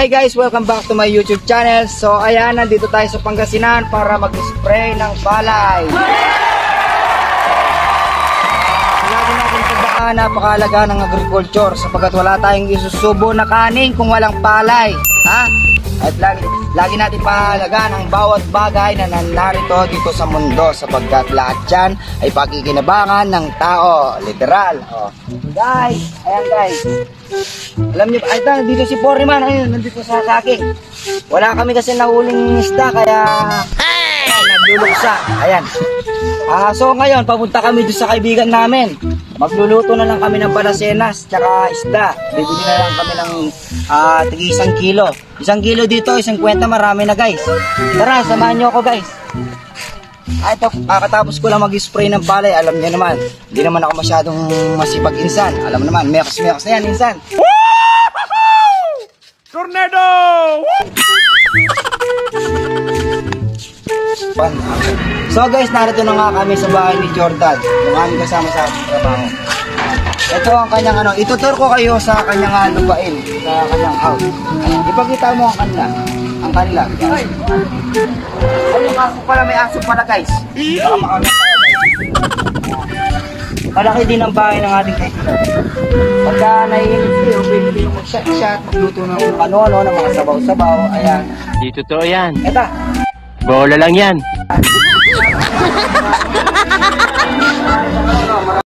Hi guys, welcome back to my YouTube channel. So ayan, nandito tayo sa Pangasinan para mag-spray ng palay. Lagi natin tandaan, napakahalaga ng agriculture sapagkat wala tayong isusubo na kanin kung walang palay. At lagi natin pahalagaan ang bawat bagay na narito dito sa mundo sapagkat lahat yan ay pagkikinabangan ng tao, literal. Guys, ayan guys. Alam niyo, ay dito si Foreman, ayun, nandito sa akin. Wala kami kasi nahuling isda kaya nagluluksa. Ayan. So ngayon, papunta kami doon sa kaibigan namin. Magluluto na lang kami ng balasenas tsaka isda. Bibili na lang kami ng tigi 1 kilo. 1 kilo dito, 50, marami na guys. Tara, samahan niyo ako guys. Ito, kakatapos ko lang mag-spray ng palay. Alam niyo naman, hindi naman ako masyadong masipag insan. Alam naman, mekas-mekas na yan insan. Tornado! So guys, narito na nga kami sa bahay ni Jordan. Yung aming kasama sa ating trabaho. Ito ang kanyang itutur ko kayo sa kanyang lupain, sa kanyang house. Ayan, ipakita mo ang kanila. Ay, yung aso pala, may aso pala guys. Baka makamit tayo guys. Malaki din ang bahay ng ating kaibigan. Pagka naiinit kayo, pwede kayo mag-shot-shot, magluto ng ano-ano, ng mga sabaw-sabaw. Ayan. Di totoo yan. Eto. Bola lang yan.